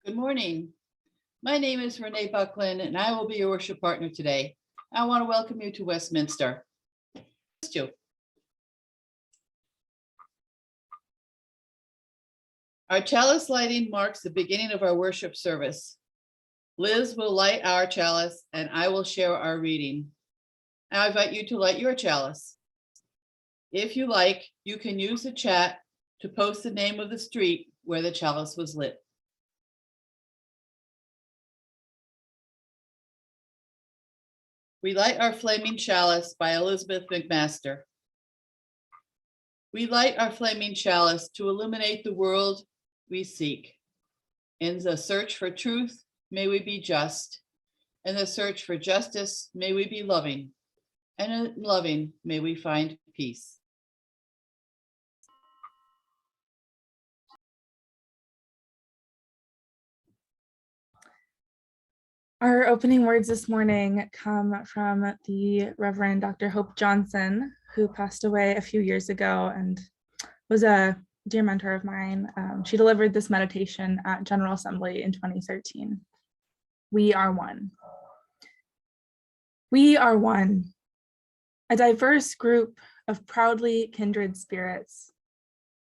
Good morning. My name is Renee Buckland, and I will be your worship partner today. I want to welcome you to Westminster. Our chalice lighting marks the beginning of our worship service. Liz will light our chalice, and I will share our reading. I invite you to light your chalice. If you like, you can use the chat to post the name of the street where the chalice was lit. We light our flaming chalice by Elizabeth McMaster. We light our flaming chalice to illuminate the world we seek. In the search for truth, may we be just. In the search for justice, may we be loving. And in loving, may we find peace. Our opening words this morning come from the Reverend Dr. Hope Johnson, who passed away a few years ago and was a dear mentor of mine. She delivered this meditation at General Assembly in 2013. We are one. We are one, a diverse group of proudly kindred spirits,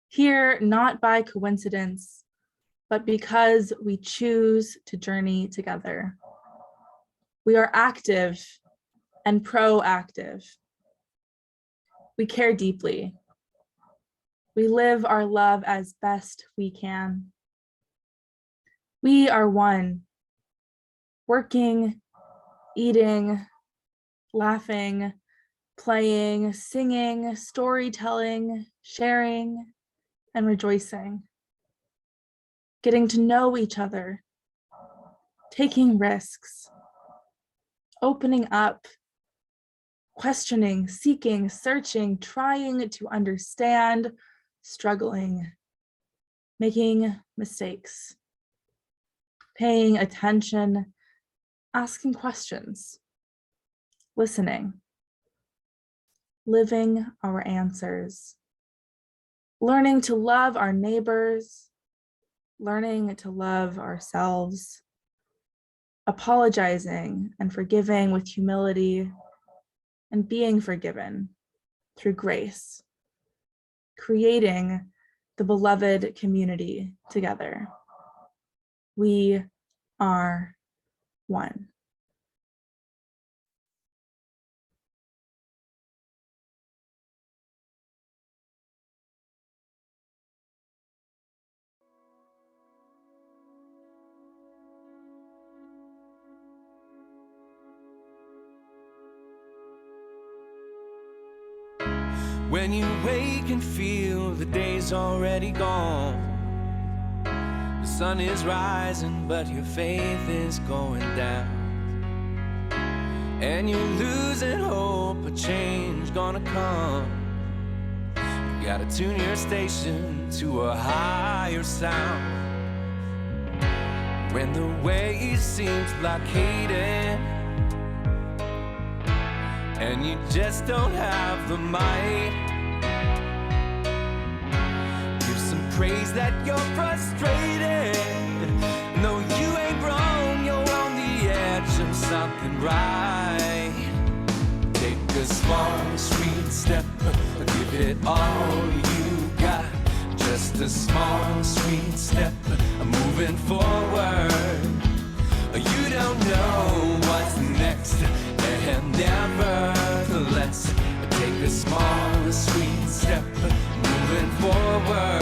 here not by coincidence, but because we choose to journey together. We are active and proactive. We care deeply. We live our love as best we can. We are one, working, eating, laughing, playing, singing, storytelling, sharing, and rejoicing. Getting to know each other, taking risks, opening up, questioning, seeking, searching, trying to understand, struggling, making mistakes, paying attention, asking questions, listening, living our answers, learning to love our neighbors, learning to love ourselves, apologizing and forgiving with humility, and being forgiven through grace, creating the beloved community together. We are one. When you wake and feel the day's already gone, the sun is rising, but your faith is going down, and you're losing hope, a change gonna come. You gotta tune your station to a higher sound. When the way seems blockaded, and you just don't have the might, give some praise that you're frustrated. No, you ain't wrong, you're on the edge of something right. Take a small, sweet step, give it all you got. Just a small, sweet step, moving forward. You don't know what's next, and nevertheless, take a small, sweet step, moving forward.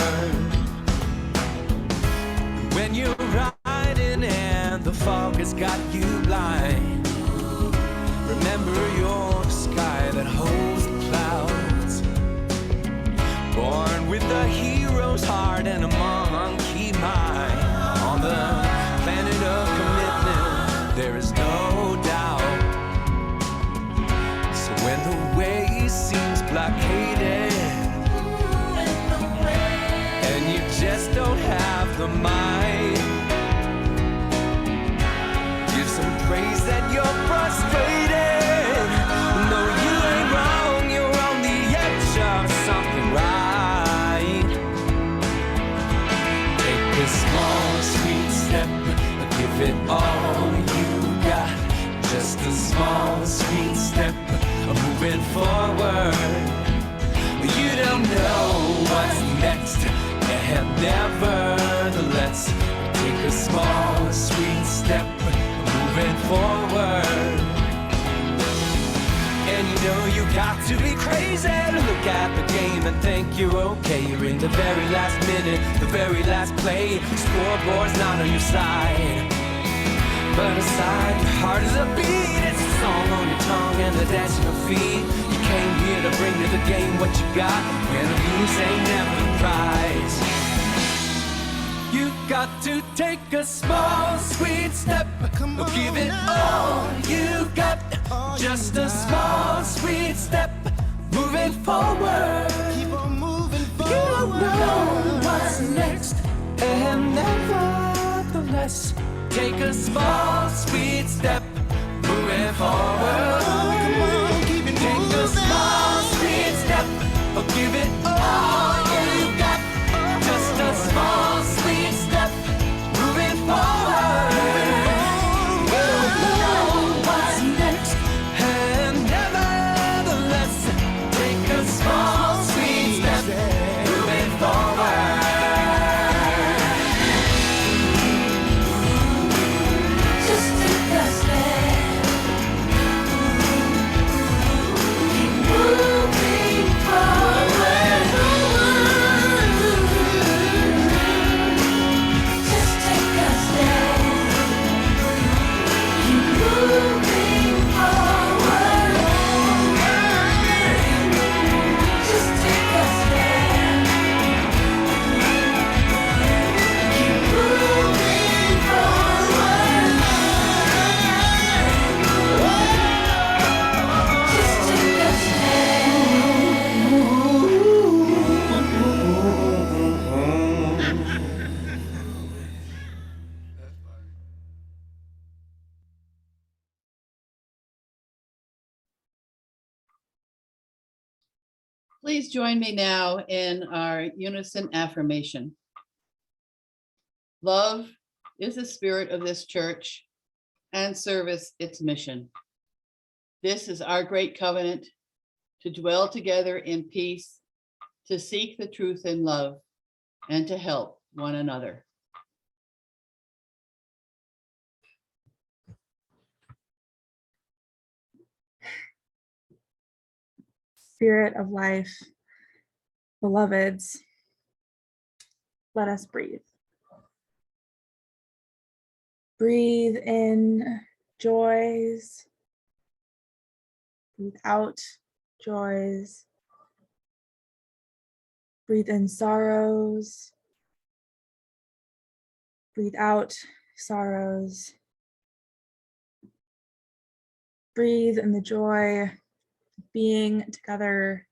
When you're riding and the fog has got you blind, remember you're the sky that holds the clouds. Born with a hero's heart and a monkey mind. On the planet of commitment, there is no doubt. So when the way seems blockaded, and you just don't have the might, give some praise that you're frustrated. No, you ain't wrong, you're on the edge of something right. Take a small, sweet step, step, give it all you got. Just a small, sweet step, moving forward. You don't know what's next, and nevertheless, take a small, sweet step, moving forward. And you know you got to be crazy to look at the game and think you're okay. You're in the very last minute, the very last play. Scoreboard's not on your side, but aside, your heart is a beat. It's a song on your tongue and the dance on your feet. You came here to bring to the game what you got. Win or lose ain't never the prize. You got to take a small, sweet step. Give it all you got. Just a small, sweet step, moving forward. Keep on moving forward. You don't know what's next, and nevertheless, take a small, sweet step, moving forward. Come on, keep it take moving. A small, sweet step, give it all you got. Just a small, sweet step, moving forward. You don't know what's next, and nevertheless, take a small, sweet step, moving forward. Just take a step, keep moving forward. Just take a step, keep moving forward. Just take a step, keep moving forward. Just take a Please join me now in our unison affirmation. Love is the spirit of this church and service its mission. This is our great covenant to dwell together in peace, to seek the truth in love, and to help one another. Spirit of life, beloveds, let us breathe. Breathe in joys, breathe out joys, breathe in sorrows, breathe out sorrows. Breathe in the joy of being together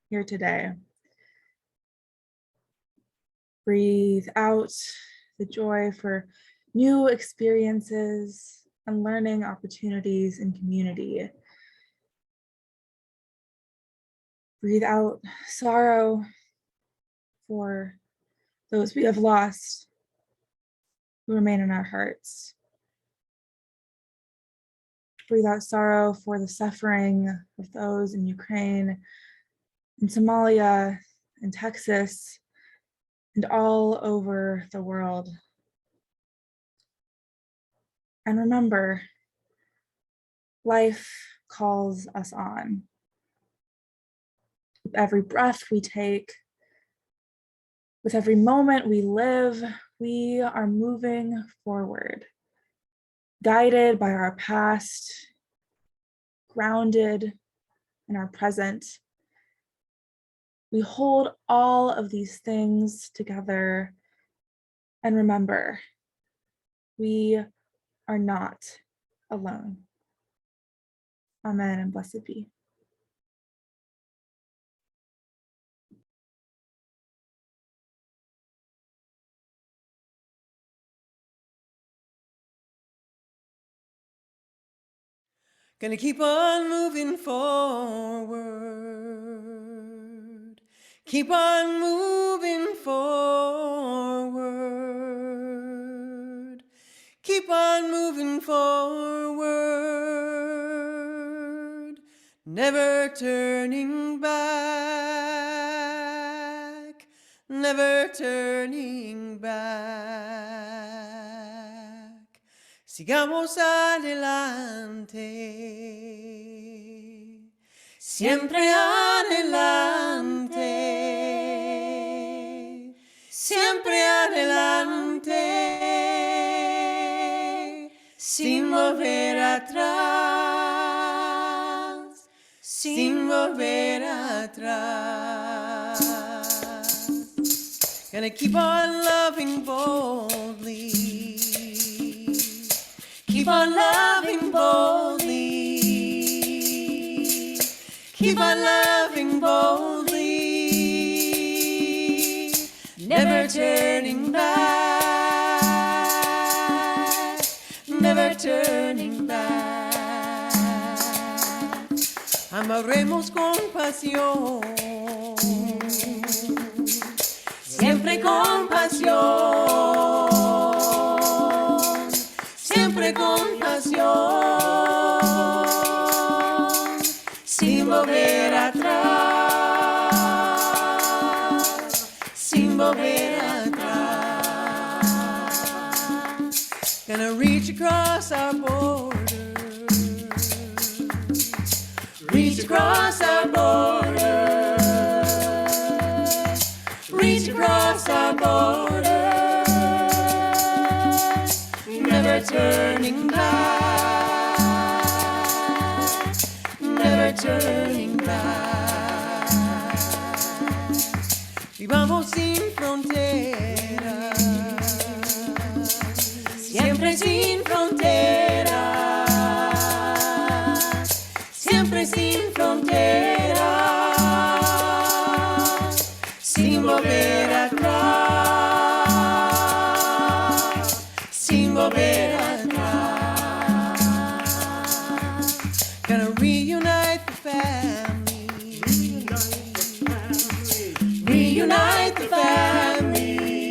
here today. Breathe out the joy for new experiences and learning opportunities in community. Breathe out sorrow for those we have lost who remain in our hearts. Breathe out sorrow for the suffering of those in Ukraine, in Somalia, in Texas, and all over the world. And remember, life calls us on. With every breath we take, with every moment we live, we are moving forward, guided by our past, grounded in our present. We hold all of these things together and remember, we are not alone. Amen and blessed be. Gonna keep on moving forward. Keep on moving forward. keep on moving forward, never turning back, never turning back. Sigamos adelante, siempre adelante, siempre adelante, sin volver atrás, sin volver atrás. Gonna keep on loving boldly, keep on loving boldly, keep on loving boldly, never turning back, never turning back. Amaremos con pasión, siempre con pasión, siempre con pasión, sin volver atrás, sin volver atrás. Gonna reach across our border, reach across our border, reach across our border, never turning back, never turning back. Vivamos sin fronteras, siempre sin fronteras, siempre sin fronteras, sin volver atrás, sin volver atrás. Gonna reunite the family, reunite the family,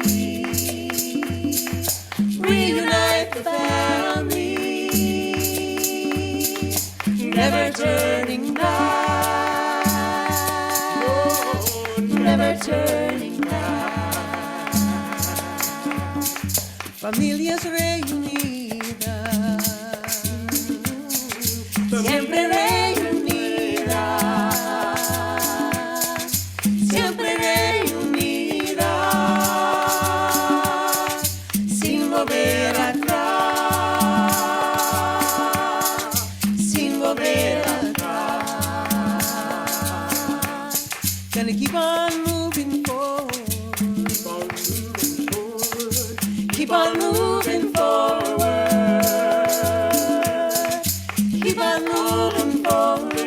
reunite the family, never turning back, never turning back. Familias reunidas, siempre reunidas, siempre reunidas, sin volver atrás, sin volver atrás. Gonna keep on moving forward, keep on moving forward, keep on moving forward,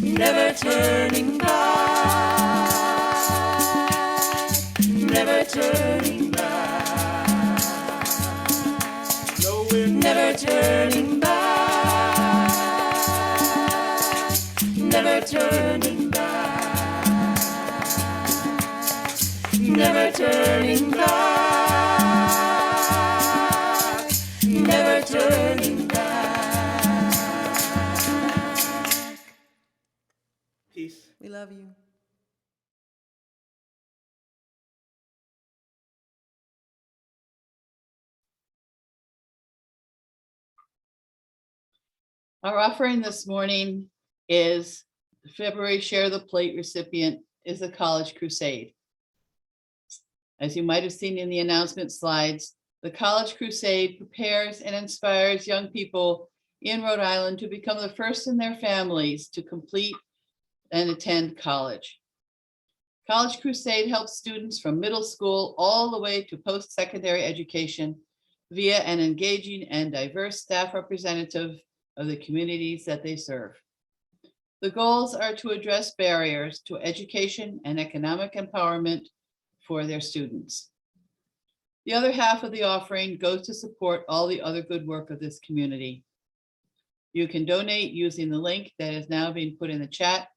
never turning back, never turning back, never turning back, never turning back, never turning back, never turning back. Peace. We love you. Our offering this morning is the February Share the Plate recipient is the College Crusade. As you might have seen in the announcement slides, the College Crusade prepares and inspires young people in Rhode Island to become the first in their families to complete and attend college. College Crusade helps students from middle school all the way to post-secondary education via an engaging and diverse staff representative of the communities that they serve. The goals are to address barriers to education and economic empowerment for their students. The other half of the offering goes to support all the other good work of this community. You can donate using the link that is now being put in the chat,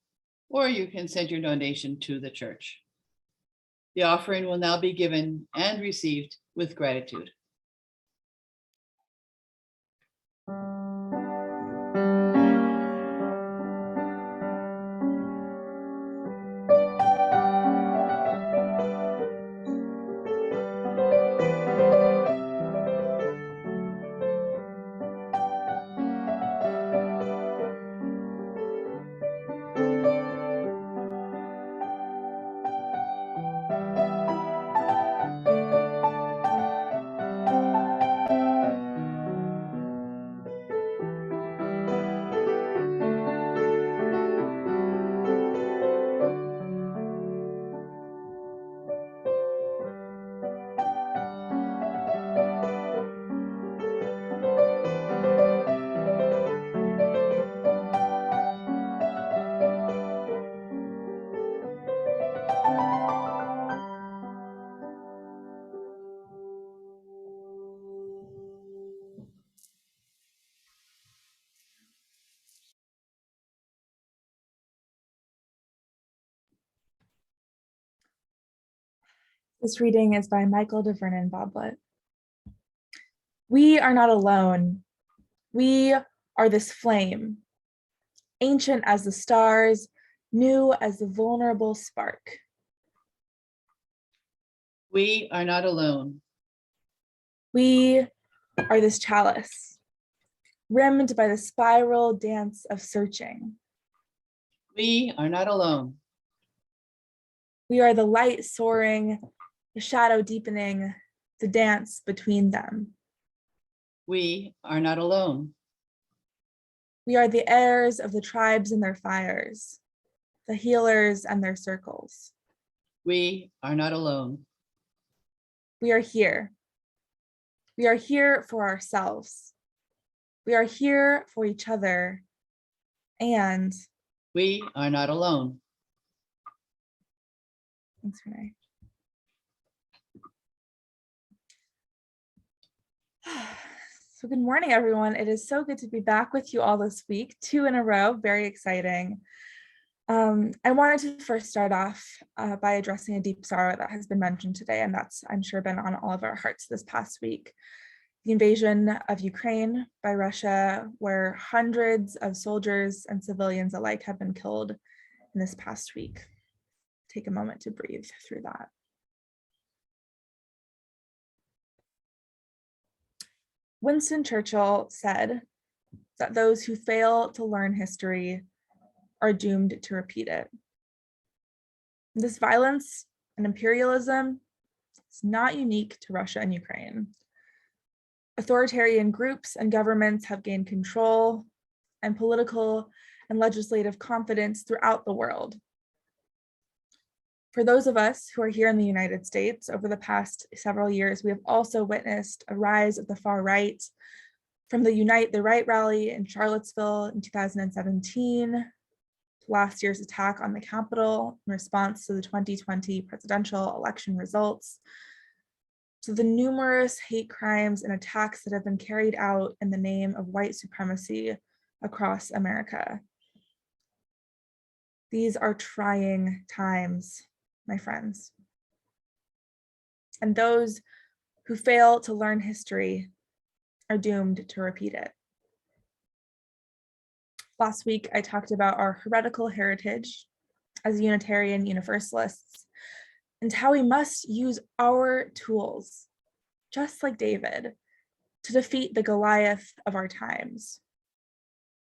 or you can send your donation to the church. The offering will now be given and received with gratitude. This reading is by Michael de Vernon Boblet. We are not alone. We are this flame, ancient as the stars, new as the vulnerable spark. We are not alone. We are this chalice, rimmed by the spiral dance of searching. We are not alone. We are the light soaring, the shadow deepening, the dance between them. We are not alone. We are the heirs of the tribes and their fires, the healers and their circles. We are not alone. We are here. We are here for ourselves. We are here for each other. And We are not alone. thanks, Renee. So good morning, everyone. It is so good to be back with you all this week, 2 in a row, very exciting. I wanted to first start off by addressing a deep sorrow that has been mentioned today, and that's, I'm sure, been on all of our hearts this past week. The invasion of Ukraine by Russia, where hundreds of soldiers and civilians alike have been killed in this past week. Take a moment to breathe through that. Winston Churchill said that those who fail to learn history are doomed to repeat it. This violence and imperialism is not unique to Russia and Ukraine. Authoritarian groups and governments have gained control and political and legislative confidence throughout the world. For those of us who are here in the United States, over the past several years, we have also witnessed a rise of the far right, from the Unite the Right rally in Charlottesville in 2017, to last year's attack on the Capitol in response to the 2020 presidential election results, to the numerous hate crimes and attacks that have been carried out in the name of white supremacy across America. These are trying times, my friends. And those who fail to learn history are doomed to repeat it. Last week, I talked about our heretical heritage as Unitarian Universalists and how we must use our tools, just like David, to defeat the Goliath of our times.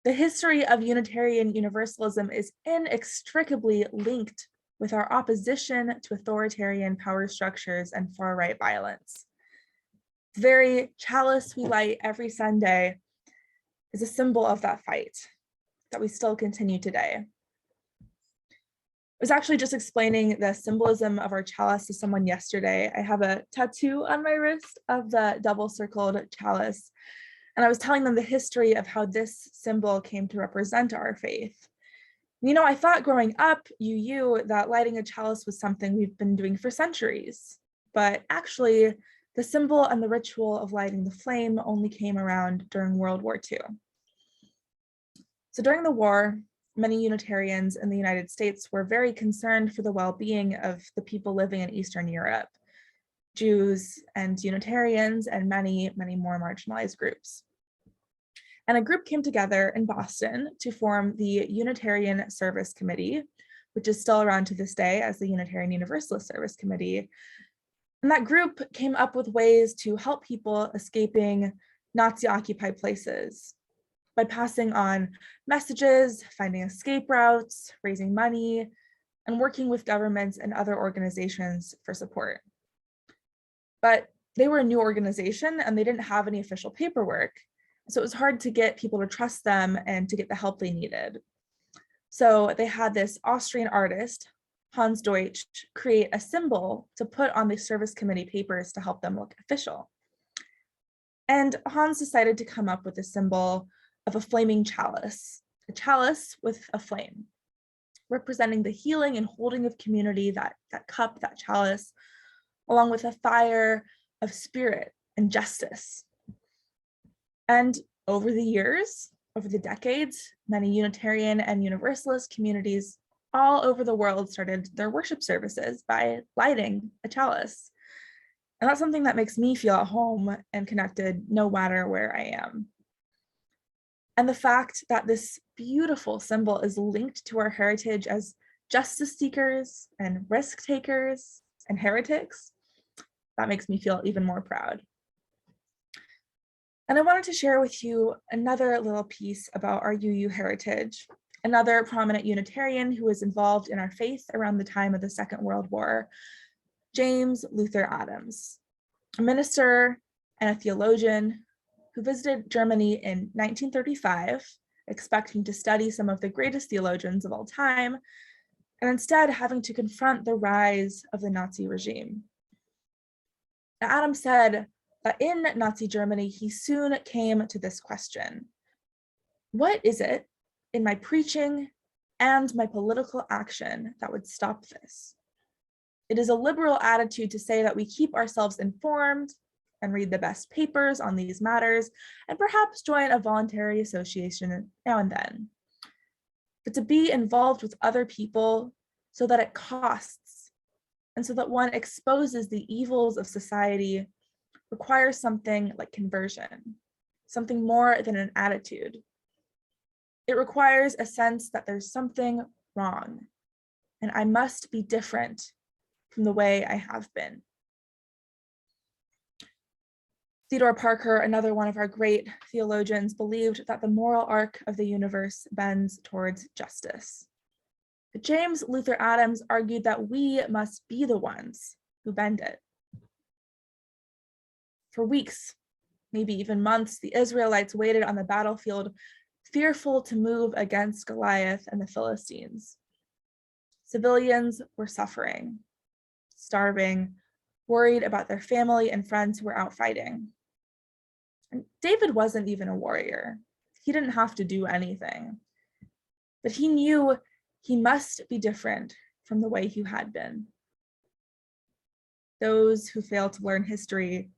The history of Unitarian Universalism is inextricably linked with our opposition to authoritarian power structures and far-right violence. The very chalice we light every Sunday is a symbol of that fight that we still continue today. I was actually just explaining the symbolism of our chalice to someone yesterday. I have a tattoo on my wrist of the double-circled chalice, and I was telling them the history of how this symbol came to represent our faith. You know, I thought growing up, that lighting a chalice was something we've been doing for centuries, but actually the symbol and the ritual of lighting the flame only came around during World War II. So during the war, many Unitarians in the United States were very concerned for the well-being of the people living in Eastern Europe. Jews, and Unitarians, and many, many more marginalized groups. And a group came together in Boston to form the Unitarian Service Committee, which is still around to this day as the Unitarian Universalist Service Committee. And that group came up with ways to help people escaping Nazi-occupied places by passing on messages, finding escape routes, raising money, and working with governments and other organizations for support. But they were a new organization and they didn't have any official paperwork. So it was hard to get people to trust them and to get the help they needed. So they had this Austrian artist, Hans Deutsch, create a symbol to put on the service committee papers to help them look official. And Hans decided to come up with a symbol of a flaming chalice, a chalice with a flame, representing the healing and holding of community, that cup, that chalice, along with a fire of spirit and justice. And over the years, over the decades, many Unitarian and Universalist communities all over the world started their worship services by lighting a chalice. And that's something that makes me feel at home and connected no matter where I am. And the fact that this beautiful symbol is linked to our heritage as justice seekers and risk takers and heretics, that makes me feel even more proud. And I wanted to share with you another little piece about our UU heritage. Another prominent Unitarian who was involved in our faith around the time of the Second World War, James Luther Adams, a minister and a theologian who visited Germany in 1935, expecting to study some of the greatest theologians of all time, and instead having to confront the rise of the Nazi regime. Now, Adams said that in Nazi Germany, he soon came to this question: what is it in my preaching and my political action that would stop this? It is a liberal attitude to say that we keep ourselves informed and read the best papers on these matters, and perhaps join a voluntary association now and then. But to be involved with other people so that it costs, and so that one exposes the evils of society, requires something like conversion, something more than an attitude. It requires a sense that there's something wrong, and I must be different from the way I have been. Theodore Parker, another one of our great theologians, believed that the moral arc of the universe bends towards justice. But James Luther Adams argued that we must be the ones who bend it. For weeks, maybe even months, the Israelites waited on the battlefield, fearful to move against Goliath and the Philistines. Civilians were suffering, starving, worried about their family and friends who were out fighting. And David wasn't even a warrior. He didn't have to do anything. But he knew he must be different from the way he had been. Those who fail to learn history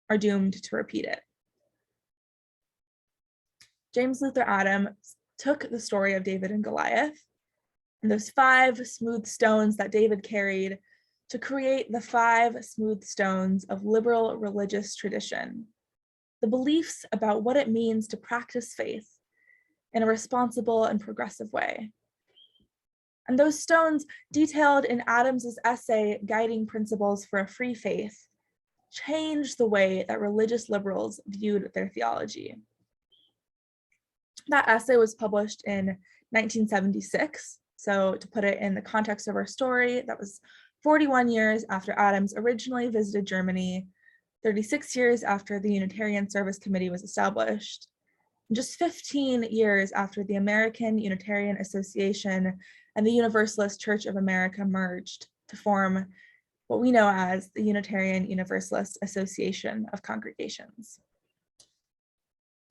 are doomed to repeat it. James Luther Adams took the story of David and Goliath and those 5 smooth stones that David carried to create the 5 smooth stones of liberal religious tradition, the beliefs about what it means to practice faith in a responsible and progressive way. And those stones, detailed in Adams's essay, Guiding Principles for a Free Faith, changed the way that religious liberals viewed their theology. That essay was published in 1976. So to put it in the context of our story, that was 41 years after Adams originally visited Germany, 36 years after the Unitarian Service Committee was established, and just 15 years after the American Unitarian Association and the Universalist Church of America merged to form what we know as the Unitarian Universalist Association of Congregations.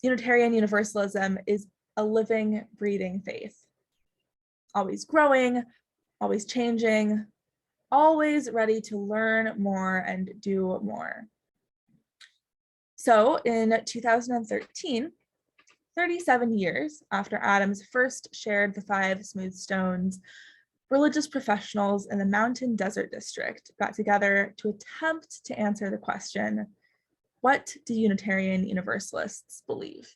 Unitarian Universalism is a living, breathing faith, always growing, always changing, always ready to learn more and do more. So in 2013, 37 years after Adams first shared the 5 smooth stones, religious professionals in the Mountain Desert District got together to attempt to answer the question, what do Unitarian Universalists believe?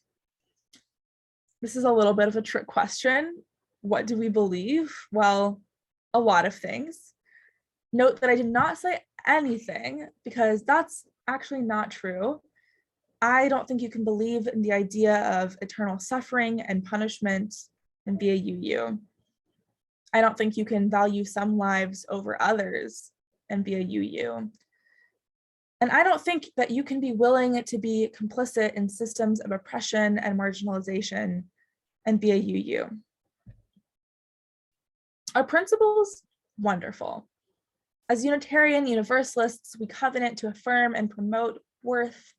This is a little bit of a trick question. What do we believe? Well, a lot of things. Note that I did not say anything because that's actually not true. I don't think you can believe in the idea of eternal suffering and punishment and be a UU. I don't think you can value some lives over others and be a UU. And I don't think that you can be willing to be complicit in systems of oppression and marginalization and be a UU. Our principles, wonderful. As Unitarian Universalists, we covenant to affirm and promote worth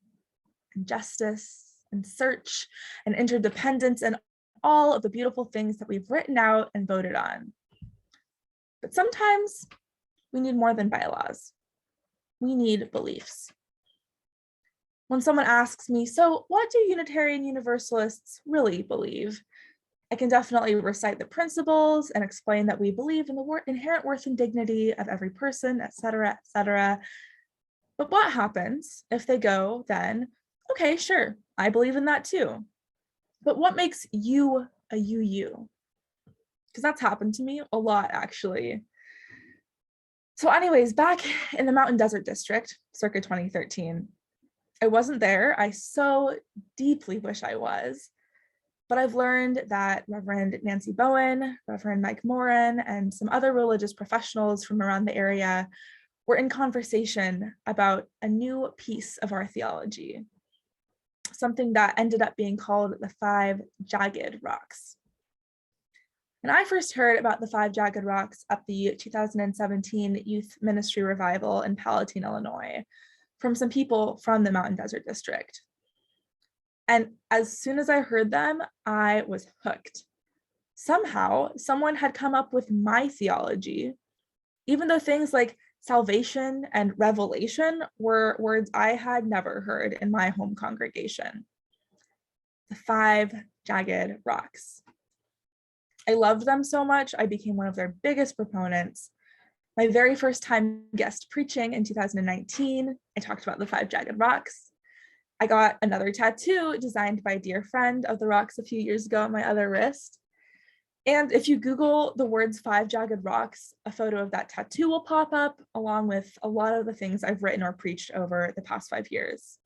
and justice and search and interdependence and all of the beautiful things that we've written out and voted on. But sometimes we need more than bylaws. We need beliefs. When someone asks me, so what do Unitarian Universalists really believe? I can definitely recite the principles and explain that we believe in the inherent worth and dignity of every person, et cetera, et cetera. But what happens if they go then, okay, sure, I believe in that too. But what makes you a UU? Because that's happened to me a lot, actually. So anyways, back in the Mountain Desert District, circa 2013, I wasn't there. I so deeply wish I was. But I've learned that Reverend Nancy Bowen, Reverend Mike Morin, and some other religious professionals from around the area were in conversation about a new piece of our theology, something that ended up being called the 5 jagged rocks. And I first heard about the 5 jagged rocks at the 2017 Youth Ministry Revival in Palatine, Illinois, from some people from the Mountain Desert District. And as soon as I heard them, I was hooked. Somehow, someone had come up with my theology, even though things like salvation and revelation were words I had never heard in my home congregation. The 5 jagged rocks. I loved them so much, I became one of their biggest proponents. My very first time guest preaching in 2019, I talked about the 5 jagged rocks. I got another tattoo designed by a dear friend of the rocks a few years ago on my other wrist. And if you Google the words 5 jagged rocks, a photo of that tattoo will pop up, along with a lot of the things I've written or preached over the past 5 years.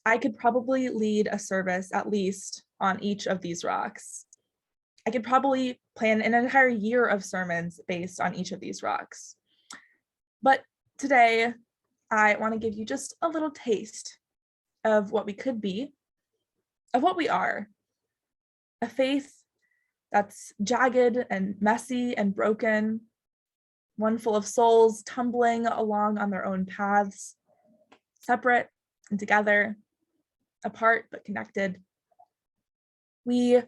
I could probably lead a service at least on each of these rocks. I could probably plan an entire year of sermons based on each of these rocks. But today, I want to give you just a little taste of what we could be, of what we are. A faith that's jagged and messy and broken, one full of souls tumbling along on their own paths, separate and together, apart but connected. We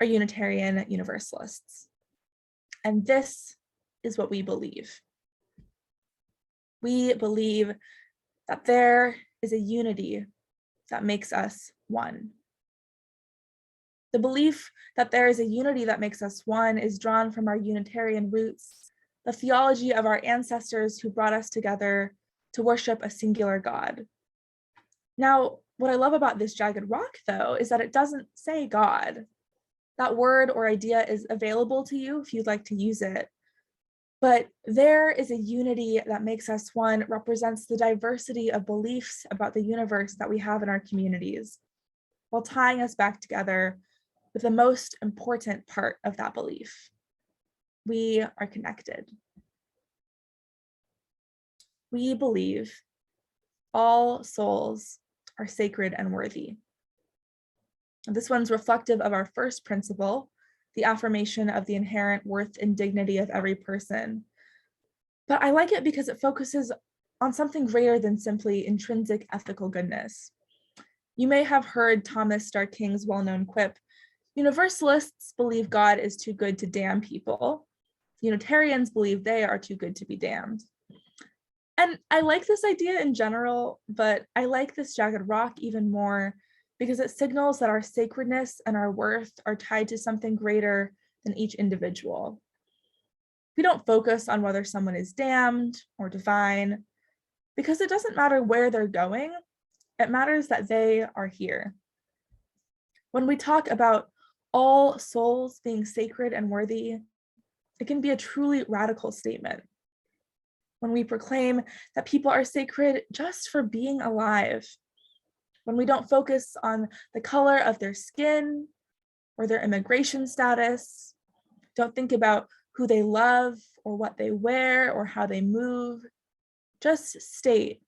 are Unitarian Universalists, and this is what we believe. We believe that there is a unity that makes us one. The belief that there is a unity that makes us one is drawn from our Unitarian roots, the theology of our ancestors who brought us together to worship a singular God. Now, what I love about this jagged rock, though, is that it doesn't say God. That word or idea is available to you if you'd like to use it. But there is a unity that makes us one, represents the diversity of beliefs about the universe that we have in our communities, while tying us back together with the most important part of that belief. We are connected. We believe all souls are sacred and worthy. And this one's reflective of our first principle, the affirmation of the inherent worth and dignity of every person. But I like it because it focuses on something greater than simply intrinsic ethical goodness. You may have heard Thomas Starr King's well-known quip, Universalists believe God is too good to damn people. Unitarians believe they are too good to be damned. And I like this idea in general, but I like this jagged rock even more because it signals that our sacredness and our worth are tied to something greater than each individual. We don't focus on whether someone is damned or divine, because it doesn't matter where they're going. It matters that they are here. When we talk about all souls being sacred and worthy, it can be a truly radical statement. When we proclaim that people are sacred just for being alive, when we don't focus on the color of their skin or their immigration status, don't think about who they love or what they wear or how they move, just state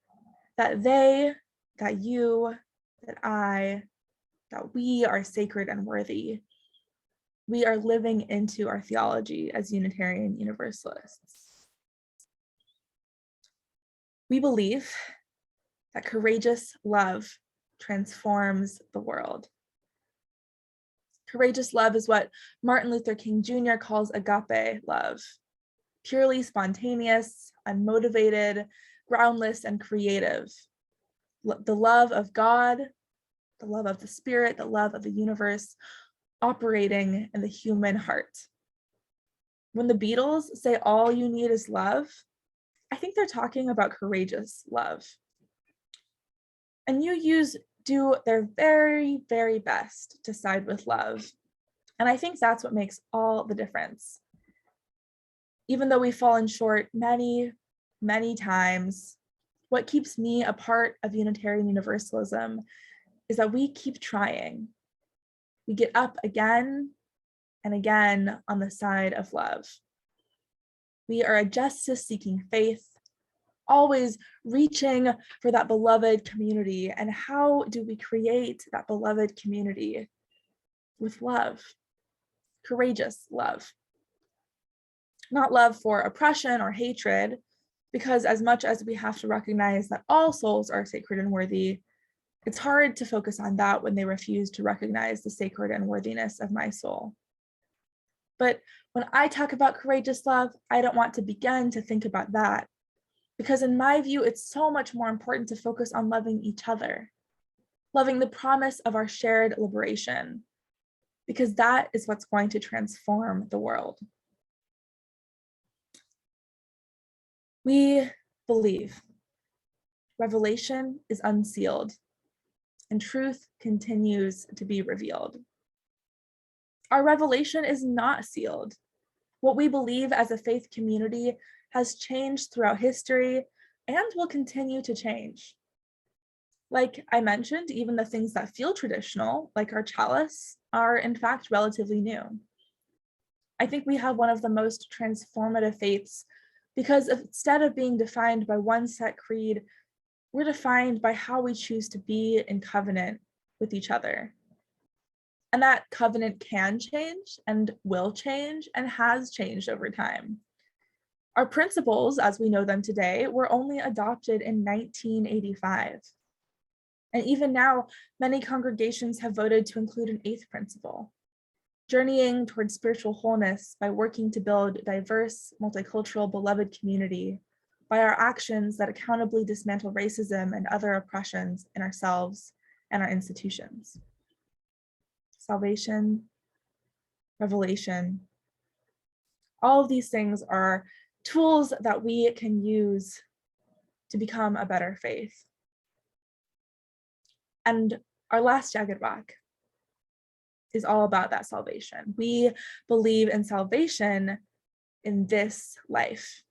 that they, that you, that I, that we are sacred and worthy. We are living into our theology as Unitarian Universalists. We believe that courageous love transforms the world. Courageous love is what Martin Luther King Jr. calls agape love, purely spontaneous, unmotivated, groundless, and creative. The love of God, the love of the Spirit, the love of the universe, operating in the human heart. When the Beatles say all you need is love, I think they're talking about courageous love. And UUs do their very, very best to side with love. And I think that's what makes all the difference. Even though we've fallen short many, many times, what keeps me a part of Unitarian Universalism is that we keep trying. We get up again and again on the side of love. We are a justice-seeking faith, always reaching for that beloved community. And how do we create that beloved community? With love, courageous love. Not love for oppression or hatred, because as much as we have to recognize that all souls are sacred and worthy, it's hard to focus on that when they refuse to recognize the sacred and worthiness of my soul. But when I talk about courageous love, I don't want to begin to think about that, because in my view, it's so much more important to focus on loving each other, loving the promise of our shared liberation, because that is what's going to transform the world. We believe revelation is unsealed and truth continues to be revealed. Our revelation is not sealed. What we believe as a faith community has changed throughout history and will continue to change. Like I mentioned, even the things that feel traditional, like our chalice, are in fact relatively new. I think we have one of the most transformative faiths because instead of being defined by one set creed, we're defined by how we choose to be in covenant with each other. And that covenant can change and will change and has changed over time. Our principles, as we know them today, were only adopted in 1985. And even now, many congregations have voted to include an eighth principle, journeying towards spiritual wholeness by working to build diverse, multicultural, beloved community by our actions that accountably dismantle racism and other oppressions in ourselves and our institutions. Salvation, revelation, all of these things are tools that we can use to become a better faith. And our last jagged rock is all about that salvation. We believe in salvation in this life.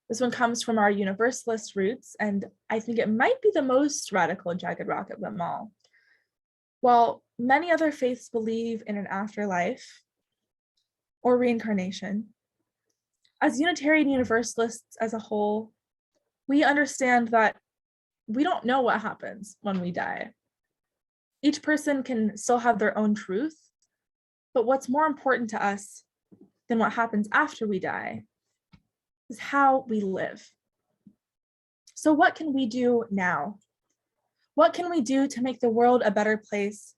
This one comes from our Universalist roots, and I think it might be the most radical jagged rock of them all. While many other faiths believe in an afterlife or reincarnation, as Unitarian Universalists as a whole, we understand that we don't know what happens when we die. Each person can still have their own truth, but what's more important to us than what happens after we die is how we live. So what can we do now? What can we do to make the world a better place?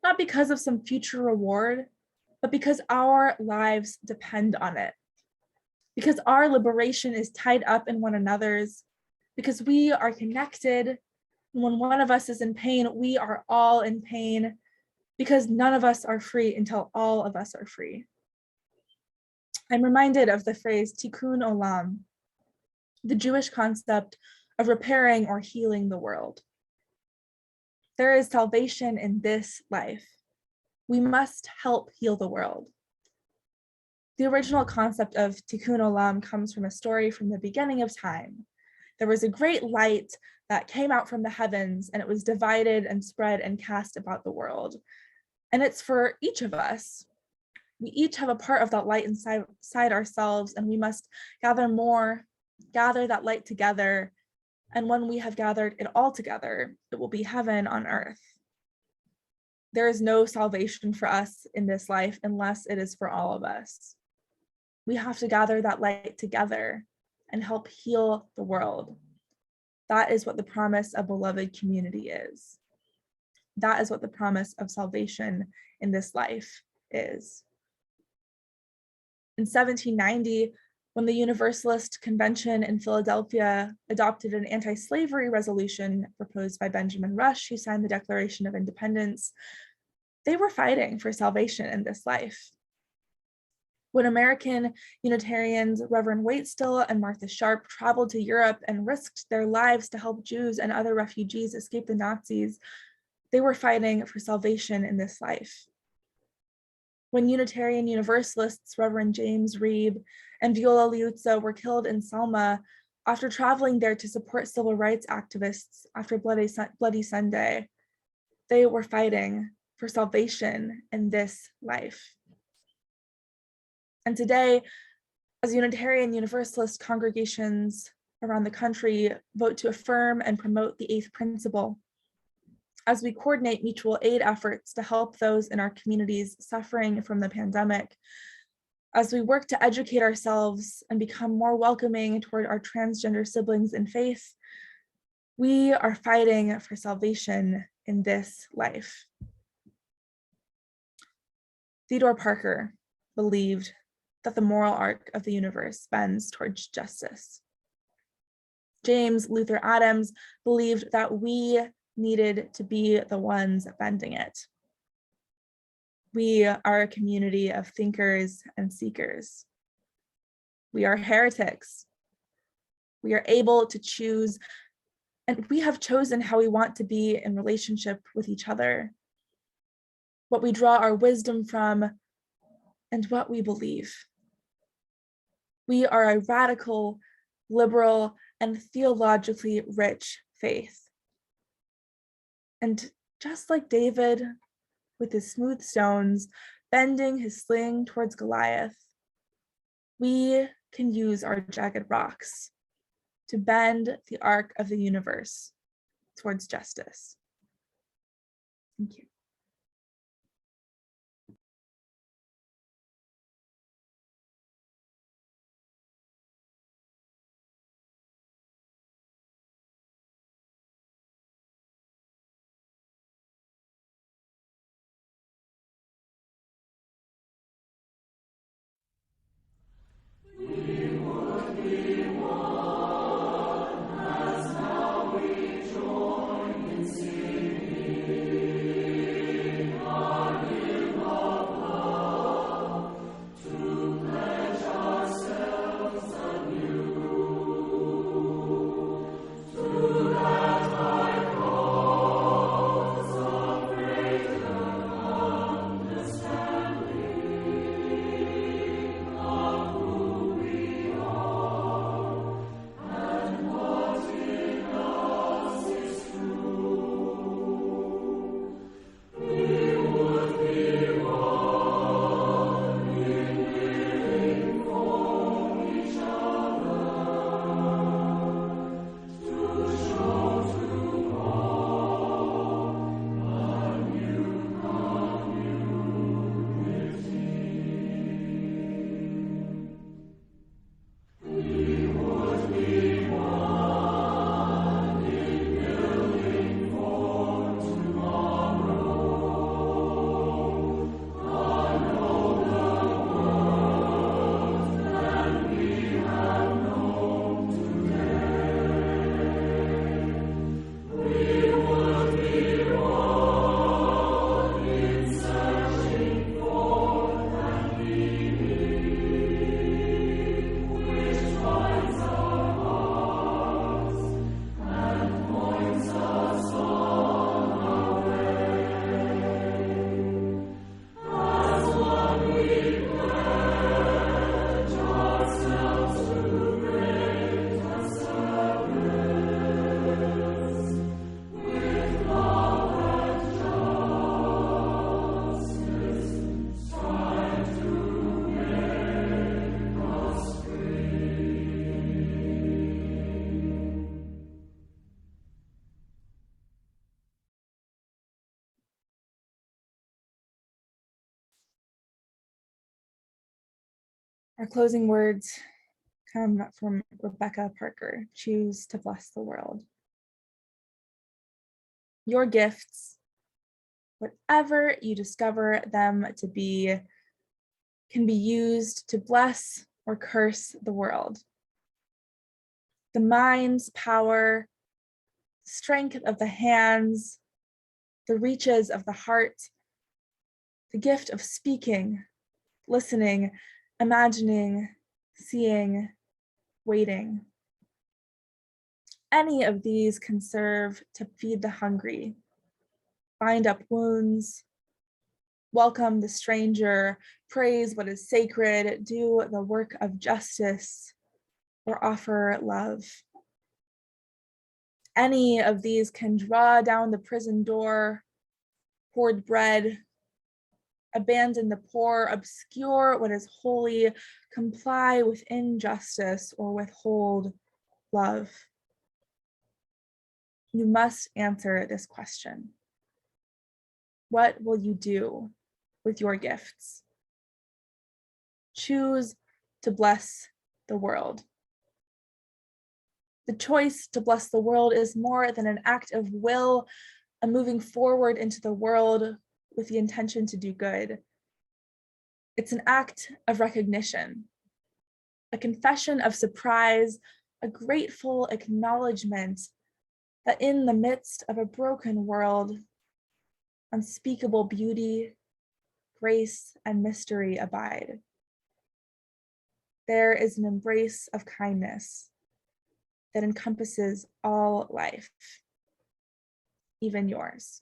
Not because of some future reward, but because our lives depend on it. Because our liberation is tied up in one another's, because we are connected. When one of us is in pain, we are all in pain, because none of us are free until all of us are free. I'm reminded of the phrase tikkun olam, the Jewish concept of repairing or healing the world. There is salvation in this life. We must help heal the world. The original concept of tikkun olam comes from a story from the beginning of time. There was a great light that came out from the heavens, and it was divided and spread and cast about the world. And it's for each of us. We each have a part of that light inside ourselves, and we must gather that light together. And when we have gathered it all together, it will be heaven on earth. There is no salvation for us in this life unless it is for all of us. We have to gather that light together and help heal the world. That is what the promise of beloved community is. That is what the promise of salvation in this life is. In 1790, when the Universalist Convention in Philadelphia adopted an anti-slavery resolution proposed by Benjamin Rush, who signed the Declaration of Independence, they were fighting for salvation in this life. When American Unitarians, Reverend Waitstill and Martha Sharp, traveled to Europe and risked their lives to help Jews and other refugees escape the Nazis, they were fighting for salvation in this life. When Unitarian Universalists, Reverend James Reeb and Viola Liuzzo were killed in Selma after traveling there to support civil rights activists after Bloody Sunday, they were fighting for salvation in this life. And today, as Unitarian Universalist congregations around the country vote to affirm and promote the eighth principle, as we coordinate mutual aid efforts to help those in our communities suffering from the pandemic, as we work to educate ourselves and become more welcoming toward our transgender siblings in faith, we are fighting for salvation in this life. Theodore Parker believed that the moral arc of the universe bends towards justice. James Luther Adams believed that we needed to be the ones bending it. We are a community of thinkers and seekers. We are heretics. We are able to choose, and we have chosen how we want to be in relationship with each other, what we draw our wisdom from, and what we believe. We are a radical, liberal, and theologically rich faith. And just like David, with his smooth stones, bending his sling towards Goliath, we can use our jagged rocks to bend the arc of the universe towards justice. Thank you. Our closing words come from Rebecca Parker. Choose to bless the world. Your gifts, whatever you discover them to be, can be used to bless or curse the world. The mind's power, strength of the hands, the reaches of the heart, the gift of speaking, listening, imagining, seeing, waiting. Any of these can serve to feed the hungry, bind up wounds, welcome the stranger, praise what is sacred, do the work of justice, or offer love. Any of these can draw down the prison door, hoard bread, abandon the poor, obscure what is holy, comply with injustice, or withhold love. You must answer this question. What will you do with your gifts? Choose to bless the world. The choice to bless the world is more than an act of will, a moving forward into the world with the intention to do good. It's an act of recognition, a confession of surprise, a grateful acknowledgement that in the midst of a broken world, unspeakable beauty, grace, and mystery abide. There is an embrace of kindness that encompasses all life, even yours.